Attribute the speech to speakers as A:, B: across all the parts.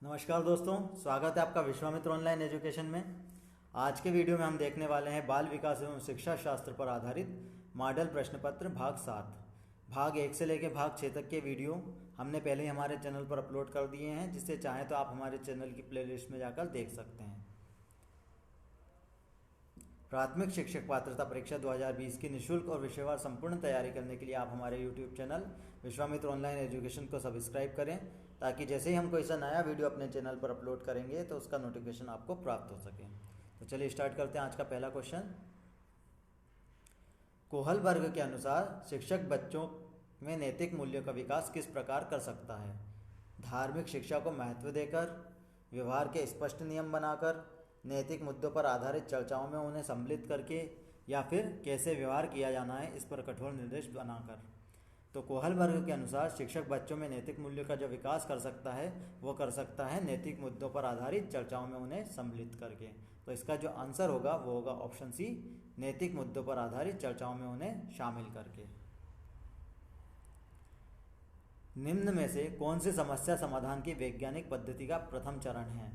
A: नमस्कार दोस्तों, स्वागत है आपका विश्वामित्र ऑनलाइन एजुकेशन में। आज के वीडियो में हम देखने वाले हैं बाल विकास एवं शिक्षा शास्त्र पर आधारित मॉडल प्रश्न पत्र भाग 7। भाग 1 से लेकर भाग 6 तक के वीडियो हमने पहले ही हमारे चैनल पर अपलोड कर दिए हैं, जिससे चाहें तो आप हमारे चैनल की प्लेलिस्ट में जाकर देख सकते हैं। प्राथमिक शिक्षक पात्रता परीक्षा 2020 की निःशुल्क और विषयवार संपूर्ण तैयारी करने के लिए आप हमारे YouTube channel Vishwamitra online education को सब्सक्राइब करें, ताकि जैसे ही हम कोई सा नया वीडियो अपने चैनल पर अपलोड करेंगे तो उसका नोटिफिकेशन आपको प्राप्त हो सके। तो चलिए स्टार्ट करते हैं आज का पहला क्वेश्चन। कोहल वर्ग के अनुसार शिक्षक बच्चों में नैतिक मूल्यों का विकास किस प्रकार कर सकता है? धार्मिक शिक्षा को महत्व देकर, व्यवहार के स्पष्ट नियम बनाकर, नैतिक मुद्दों पर आधारित चर्चाओं में उन्हें सम्मिलित करके, या फिर कैसे व्यवहार किया जाना है इस पर कठोर निर्देश बनाकर। तो कोहल वर्ग के अनुसार शिक्षक बच्चों में नैतिक मूल्यों का जो विकास कर सकता है वो कर सकता है नैतिक मुद्दों पर आधारित चर्चाओं में उन्हें सम्मिलित करके। तो इसका जो आंसर होगा वो होगा ऑप्शन सी, नैतिक मुद्दों पर आधारित चर्चाओं में उन्हें शामिल करके। निम्न में से कौन सी समस्या समाधान की वैज्ञानिक पद्धति का प्रथम चरण है?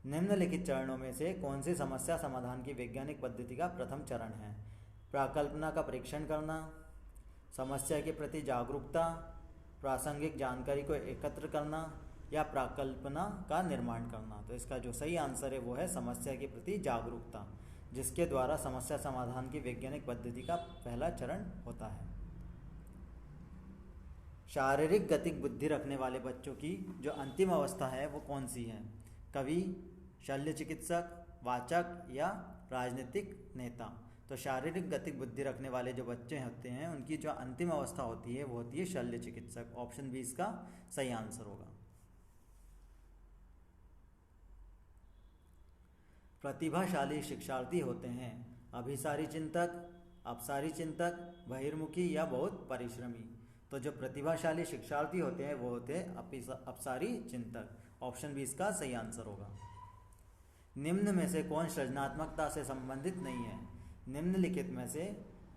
A: निम्नलिखित चरणों में से कौन सी समस्या समाधान की वैज्ञानिक पद्धति का प्रथम चरण है? प्राकल्पना का परीक्षण करना, समस्या के प्रति जागरूकता, प्रासंगिक जानकारी को एकत्र करना, या प्राकल्पना का निर्माण करना। तो इसका जो सही आंसर है वो है समस्या के प्रति जागरूकता, जिसके द्वारा समस्या समाधान की वैज्ञानिक पद्धति का पहला चरण होता है। शारीरिक गतिक बुद्धि रखने वाले बच्चों की जो अंतिम अवस्था है वो कौन सी है? कवि, शल्य चिकित्सक, वाचक या राजनीतिक नेता। तो शारीरिक गतिक बुद्धि रखने वाले जो बच्चे होते हैं उनकी जो अंतिम अवस्था होती है वो होती है शल्य चिकित्सक। ऑप्शन बी इसका सही आंसर होगा। प्रतिभाशाली शिक्षार्थी होते हैं अभिसारी चिंतक, अपसारी चिंतक, बहिर्मुखी या बहुत परिश्रमी। तो जो प्रतिभाशाली शिक्षार्थी होते हैं वो होते हैं अपसारी चिंतक। ऑप्शन बी इसका सही आंसर होगा। निम्न में से कौन सृजनात्मकता से संबंधित नहीं है? निम्नलिखित में से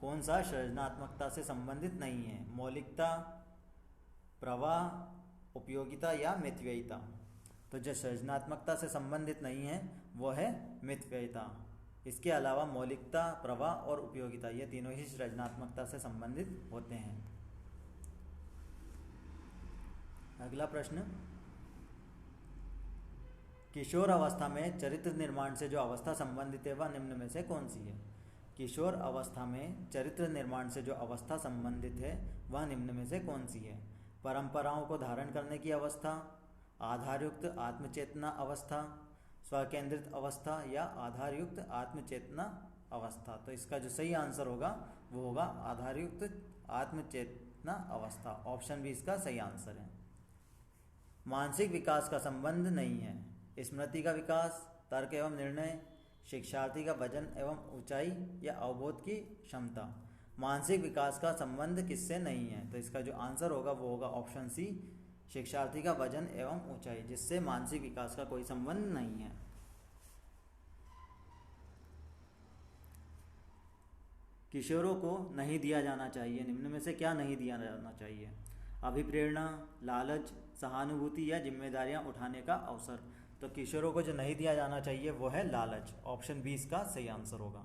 A: कौन सा सृजनात्मकता से संबंधित नहीं है? मौलिकता, प्रवाह, उपयोगिता या मितव्ययिता। तो जो सृजनात्मकता से संबंधित नहीं है वो है मितव्ययिता। इसके अलावा मौलिकता, प्रवाह और उपयोगिता ये तीनों ही सृजनात्मकता से संबंधित होते हैं। अगला प्रश्न, किशोर अवस्था में चरित्र निर्माण से जो अवस्था संबंधित है वह निम्न में से कौन सी है? किशोर अवस्था में चरित्र निर्माण से जो अवस्था संबंधित है वह निम्न में से कौन सी है? परंपराओं को धारण करने की अवस्था, आधारयुक्त आत्मचेतना अवस्था, स्वकेंद्रित अवस्था या आधारयुक्त आत्मचेतना अवस्था। तो इसका जो सही आंसर होगा वो होगा आधारयुक्त आत्मचेतना अवस्था। ऑप्शन बी इसका सही आंसर है। मानसिक विकास का संबंध नहीं है स्मृति का विकास, तर्क एवं निर्णय, शिक्षार्थी का वजन एवं ऊंचाई या अवबोध की क्षमता। मानसिक विकास का संबंध किससे नहीं है? तो इसका जो आंसर होगा वो होगा ऑप्शन सी, शिक्षार्थी का वजन एवं ऊंचाई, जिससे मानसिक विकास का कोई संबंध नहीं है। किशोरों को नहीं दिया जाना चाहिए, निम्न में से क्या नहीं दिया जाना चाहिए? अभिप्रेरणा, लालच, सहानुभूति या जिम्मेदारियां उठाने का अवसर। तो किशोरों को जो नहीं दिया जाना चाहिए वो है लालच। ऑप्शन बी इसका सही आंसर होगा।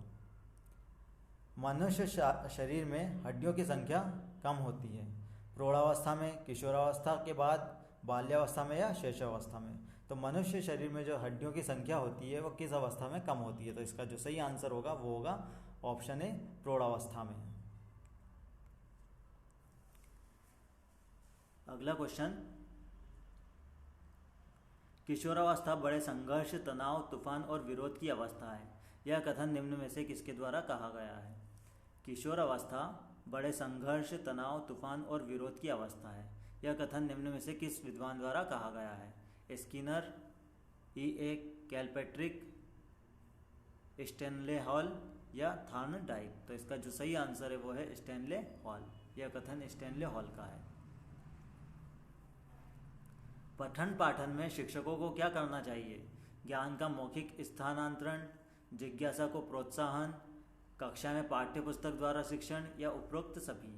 A: मनुष्य शरीर में हड्डियों की संख्या कम होती है प्रौढ़ावस्था में, किशोरावस्था के बाद, बाल्यावस्था में या शैशवावस्था में। तो मनुष्य शरीर में जो हड्डियों की संख्या होती है वो किस अवस्था में कम होती है? तो इसका जो सही आंसर होगा वो होगा ऑप्शन ए, प्रौढ़ावस्था में। अगला क्वेश्चन, किशोरावस्था बड़े संघर्ष, तनाव, तूफान और विरोध की अवस्था है। यह कथन निम्न में से किसके द्वारा कहा गया है? किशोरावस्था बड़े संघर्ष, तनाव, तूफान और विरोध की अवस्था है। यह कथन निम्न में से किस विद्वान द्वारा कहा गया है? Skinner, E.A. कैलपेट्रिक, स्टैनले हॉल या थॉर्नडाइक। तो इसका जो सही आंसर है वो है स्टैनले हॉल। यह कथन स्टैनले हॉल का है। पठन पाठन में शिक्षकों को क्या करना चाहिए? ज्ञान का मौखिक स्थानांतरण, जिज्ञासा को प्रोत्साहन, कक्षा में पाठ्य पुस्तक द्वारा शिक्षण या उपरोक्त सभी।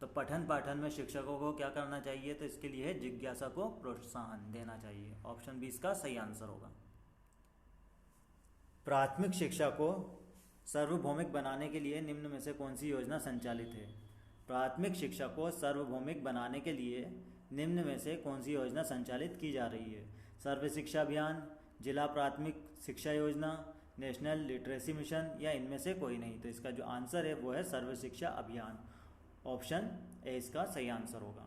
A: तो पठन पाठन में शिक्षकों को क्या करना चाहिए, तो इसके लिए जिज्ञासा को प्रोत्साहन देना चाहिए। ऑप्शन बी इसका सही आंसर होगा। प्राथमिक शिक्षा को सार्वभौमिक बनाने के लिए निम्न में से कौन सी योजना संचालित है? प्राथमिक शिक्षा को सार्वभौमिक बनाने के लिए निम्न में से कौन सी योजना संचालित की जा रही है? सर्व शिक्षा अभियान, जिला प्राथमिक शिक्षा योजना, नेशनल लिटरेसी मिशन, या इनमें से कोई नहीं। तो इसका जो आंसर है वो है सर्व शिक्षा अभियान। ऑप्शन ए इसका सही आंसर होगा।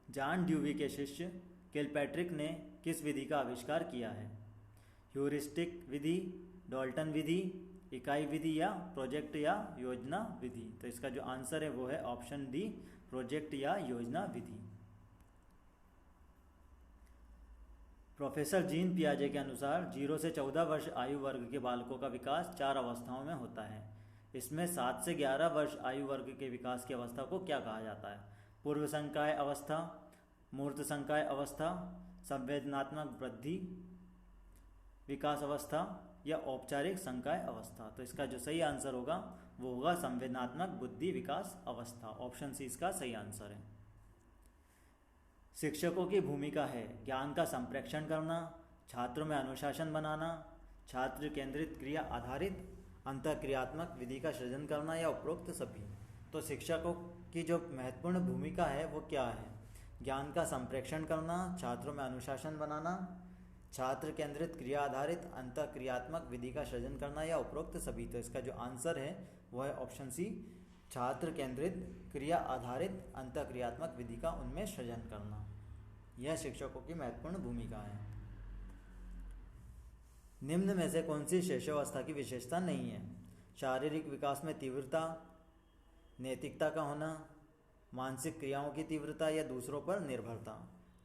A: जॉन ड्यूवी के शिष्य किलपैट्रिक ने किस विधि का आविष्कार किया है? ह्यूरिस्टिक विधि, डाल्टन विधि, इकाई विधि, या प्रोजेक्ट या योजना विधि। तो इसका जो आंसर है वो है ऑप्शन डी, प्रोजेक्ट या योजना विधि। प्रोफेसर जीन पियाजे के अनुसार 0 से 14 वर्ष आयु वर्ग के बालकों का विकास 4 अवस्थाओं में होता है। इसमें 7 से 11 वर्ष आयु वर्ग के विकास की अवस्था को क्या कहा जाता है? पूर्व संकाय अवस्था, मूर्त संकाय अवस्था, संवेदनात्मक वृद्धि विकास अवस्था, या औपचारिक संकाय अवस्था। तो इसका जो सही आंसर होगा वो होगा संवेदनात्मक बुद्धि विकास अवस्था। ऑप्शन सी इसका सही आंसर है। शिक्षकों की भूमिका है ज्ञान का संप्रेषण करना, छात्रों में अनुशासन बनाना, छात्र केंद्रित क्रिया आधारित अंतःक्रियात्मक विधि का सृजन करना, या उपरोक्त सभी। तो शिक्षकों की जो महत्वपूर्ण भूमिका है वो क्या है? ज्ञान का संप्रेषण करना, छात्रों में अनुशासन बनाना, छात्र केंद्रित क्रिया आधारित अंतःक्रियात्मक विधि का सृजन करना, या उपरोक्त सभी। तो इसका जो आंसर है वह है ऑप्शन सी, छात्र केंद्रित क्रिया आधारित अंतःक्रियात्मक विधि का उनमें सृजन करना। यह शिक्षकों की महत्वपूर्ण भूमिका है। निम्न में से कौन सी शिशुअवस्था की विशेषता नहीं है? शारीरिक विकास में तीव्रता, नैतिकता का होना, मानसिक क्रियाओं की तीव्रता, या दूसरों पर निर्भरता।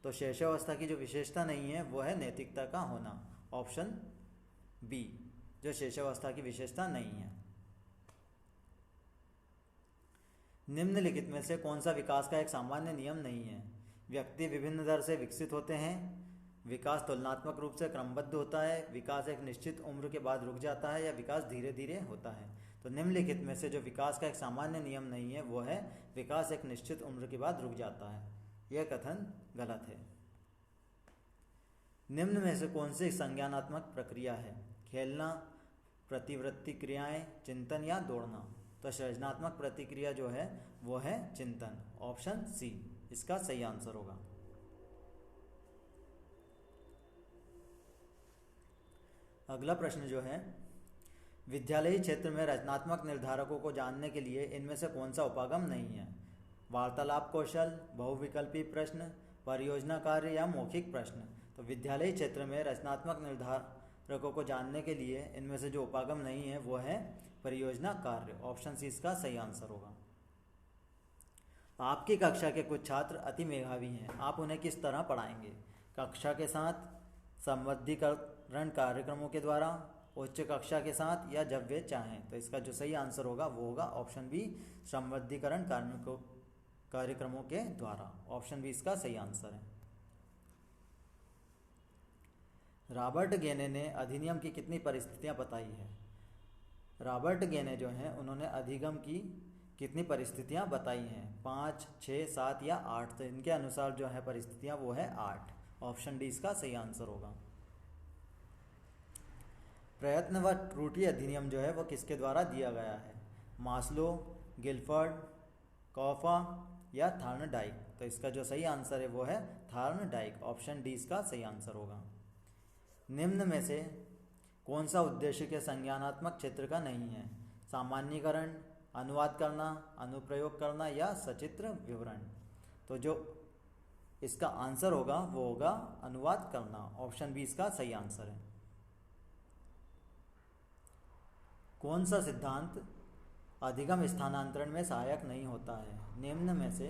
A: तो शिशुअवस्था की जो विशेषता नहीं है वो है नैतिकता का होना। ऑप्शन बी जो शिशुअवस्था की विशेषता नहीं है। निम्नलिखित में से कौन सा विकास का एक सामान्य नियम नहीं है? व्यक्ति विभिन्न दर से विकसित होते हैं, विकास तुलनात्मक रूप से क्रमबद्ध होता है, विकास एक निश्चित उम्र के बाद रुक जाता है, या विकास धीरे धीरे होता है। तो निम्नलिखित में से जो विकास का एक सामान्य नियम नहीं है वो है विकास एक निश्चित उम्र के बाद रुक जाता है। यह कथन गलत है। निम्न में से कौन सी संज्ञानात्मक प्रक्रिया है? खेलना, प्रतिवृत्ति क्रियाएं, चिंतन, या दौड़ना। तो सृजनात्मक प्रतिक्रिया जो है वो है चिंतन। ऑप्शन सी इसका सही आंसर होगा। अगला प्रश्न जो है, विद्यालयी क्षेत्र में रचनात्मक निर्धारकों को जानने के लिए इनमें से कौन सा उपागम नहीं है? वार्तालाप कौशल, बहुविकल्पी प्रश्न, परियोजना कार्य, या मौखिक प्रश्न। तो विद्यालयी क्षेत्र में रचनात्मक निर्धारकों को जानने के लिए इनमें से जो उपागम नहीं है वो है परियोजना कार्य। ऑप्शन सी इसका सही आंसर होगा। आपकी कक्षा के कुछ छात्र अति मेधावी हैं, आप उन्हें किस तरह पढ़ाएंगे? कक्षा के साथ, संबद्धीकरण कार्यक्रमों के द्वारा, उच्च कक्षा के साथ, या जब वे चाहें। तो इसका जो सही आंसर होगा वो होगा ऑप्शन बी, संबद्धीकरण कार्यक्रमों के द्वारा। ऑप्शन बी इसका सही आंसर है। रॉबर्ट गेने ने अधिनियम की कितनी परिस्थितियां बताई है? रॉबर्ट गेने जो हैं उन्होंने अधिगम की कितनी परिस्थितियां बताई हैं? 5, 6, 7 या 8। तो इनके अनुसार जो है परिस्थितियां वो है 8। ऑप्शन डी इसका सही आंसर होगा। प्रयत्न व त्रुटि अधिनियम जो है वो किसके द्वारा दिया गया है? मास्लो, गिलफर्ड, कॉफा, या थार्नडाइक। तो इसका जो सही आंसर है वो है थार्नडाइक। ऑप्शन डी इसका सही आंसर होगा। निम्न में से कौन सा उद्देश्य के संज्ञानात्मक क्षेत्र का नहीं है? सामान्यीकरण, अनुवाद करना, अनुप्रयोग करना, या सचित्र विवरण। तो जो इसका आंसर होगा वो होगा अनुवाद करना। ऑप्शन बी इसका सही आंसर है। कौन सा सिद्धांत अधिगम स्थानांतरण में सहायक नहीं होता है? निम्न में से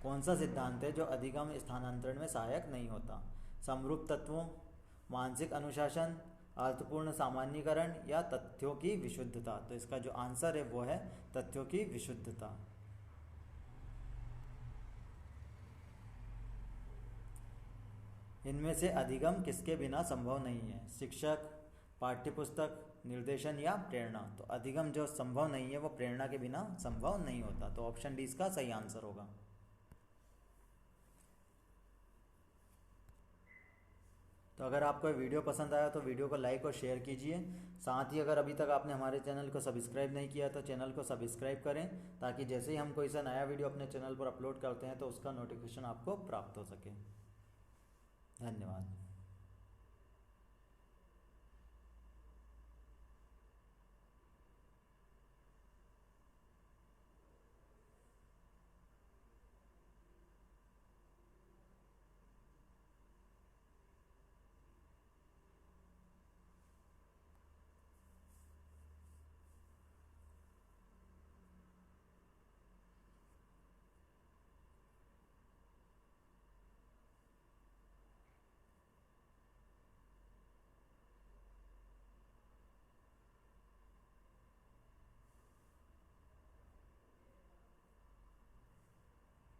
A: कौन सा सिद्धांत है जो अधिगम स्थानांतरण में सहायक नहीं होता? समरूप तत्वों, मानसिक अनुशासन, अर्थपूर्ण सामान्यीकरण, या तथ्यों की विशुद्धता। तो इसका जो आंसर है वो है तथ्यों की विशुद्धता। इनमें से अधिगम किसके बिना संभव नहीं है? शिक्षक, पाठ्यपुस्तक, निर्देशन या प्रेरणा। तो अधिगम जो संभव नहीं है वो प्रेरणा के बिना संभव नहीं होता। तो ऑप्शन डी इसका सही आंसर होगा। तो अगर आपको ये वीडियो पसंद आया तो वीडियो को लाइक और शेयर कीजिए। साथ ही अगर अभी तक आपने हमारे चैनल को सब्सक्राइब नहीं किया तो चैनल को सब्सक्राइब करें, ताकि जैसे ही हम कोई सा नया वीडियो अपने चैनल पर अपलोड करते हैं तो उसका नोटिफिकेशन आपको प्राप्त हो सके। धन्यवाद।